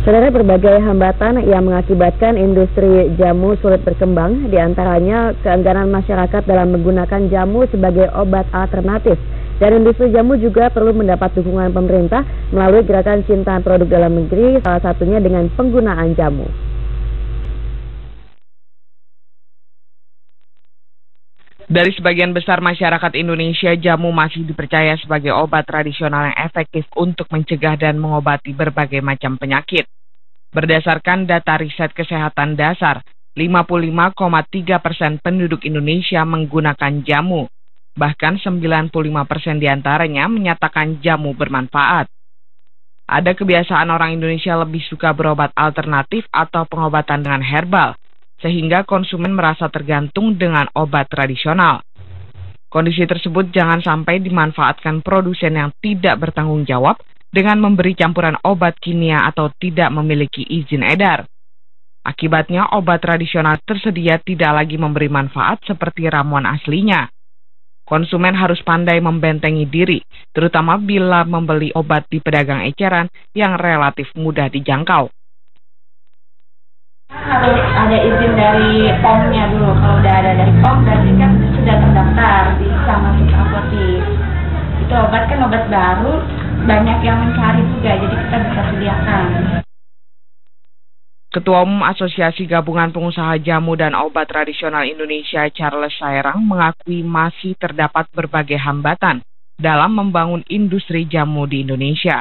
Saudara, berbagai hambatan yang mengakibatkan industri jamu sulit berkembang, diantaranya keengganan masyarakat dalam menggunakan jamu sebagai obat alternatif. Dan industri jamu juga perlu mendapat dukungan pemerintah melalui gerakan cinta produk dalam negeri, salah satunya dengan penggunaan jamu. Dari sebagian besar masyarakat Indonesia, jamu masih dipercaya sebagai obat tradisional yang efektif untuk mencegah dan mengobati berbagai macam penyakit. Berdasarkan data riset kesehatan dasar, 55,3% penduduk Indonesia menggunakan jamu. Bahkan 95% diantaranya menyatakan jamu bermanfaat. Ada kebiasaan orang Indonesia lebih suka berobat alternatif atau pengobatan dengan herbal, sehingga konsumen merasa tergantung dengan obat tradisional. Kondisi tersebut jangan sampai dimanfaatkan produsen yang tidak bertanggung jawab dengan memberi campuran obat kimia atau tidak memiliki izin edar. Akibatnya obat tradisional tersedia tidak lagi memberi manfaat seperti ramuan aslinya. Konsumen harus pandai membentengi diri, terutama bila membeli obat di pedagang eceran yang relatif mudah dijangkau. Harus ada izin dari POM-nya dulu. Kalau udah ada dari POM, berarti kan sudah terdaftar, bisa masuk ke apotik. Itu obat kan obat baru, banyak yang mencari juga, jadi kita bisa sediakan. Ketua Umum Asosiasi Gabungan Pengusaha Jamu dan Obat Tradisional Indonesia, Charles Saerang, mengakui masih terdapat berbagai hambatan dalam membangun industri jamu di Indonesia.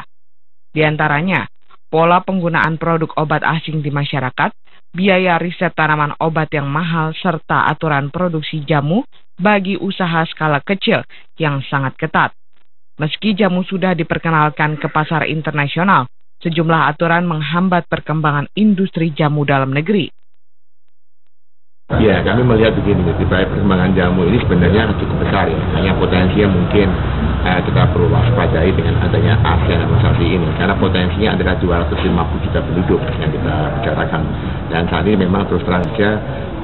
Di antaranya, pola penggunaan produk obat asing di masyarakat, biaya riset tanaman obat yang mahal, serta aturan produksi jamu bagi usaha skala kecil yang sangat ketat. Meski jamu sudah diperkenalkan ke pasar internasional, sejumlah aturan menghambat perkembangan industri jamu dalam negeri. Ya, kami melihat begini, perkembangan jamu ini sebenarnya cukup besar ya. Hanya potensinya mungkin kita perlu waspadai dengan adanya ASEAN organisasi ini. Karena potensinya adalah 250 juta penduduk yang kita bicarakan. Dan saat ini memang terus terang saja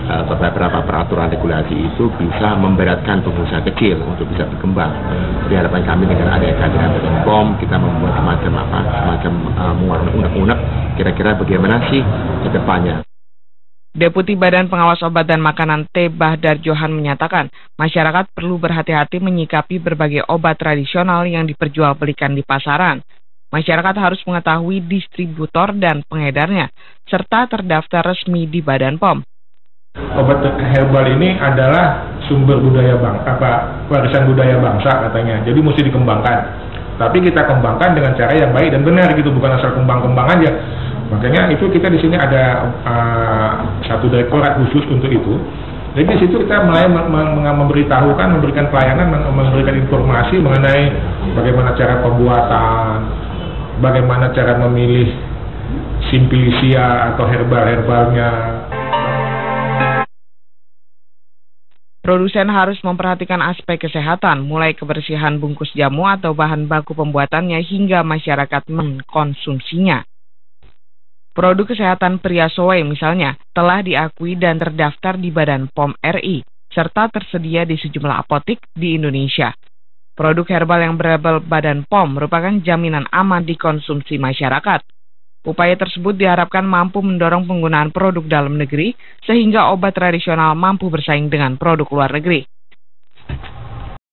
beberapa peraturan regulasi itu bisa memberatkan pengusaha kecil untuk bisa berkembang. Jadi harapan kami dengan adanya kehadiran Badan POM, kita membuat semacam unek-unek kira-kira bagaimana sih ke depannya. Deputi Badan Pengawas Obat dan Makanan T. Bahdar Johan menyatakan, masyarakat perlu berhati-hati menyikapi berbagai obat tradisional yang diperjualbelikan di pasaran. Masyarakat harus mengetahui distributor dan pengedarnya, serta terdaftar resmi di Badan POM. Obat herbal ini adalah sumber budaya warisan budaya bangsa katanya, jadi mesti dikembangkan. Tapi kita kembangkan dengan cara yang baik dan benar gitu, bukan asal kembang-kembang aja. Makanya itu kita di sini ada satu direktorat khusus untuk itu. Jadi di situ kita mulai memberitahukan, memberikan pelayanan, memberikan informasi mengenai bagaimana cara pembuatan, bagaimana cara memilih simplicia atau herbalnya. Produsen harus memperhatikan aspek kesehatan, mulai kebersihan bungkus jamu atau bahan baku pembuatannya hingga masyarakat mengkonsumsinya. Produk kesehatan pria Soe misalnya telah diakui dan terdaftar di Badan POM RI, serta tersedia di sejumlah apotik di Indonesia. Produk herbal yang berlabel Badan POM merupakan jaminan aman dikonsumsi masyarakat. Upaya tersebut diharapkan mampu mendorong penggunaan produk dalam negeri, sehingga obat tradisional mampu bersaing dengan produk luar negeri.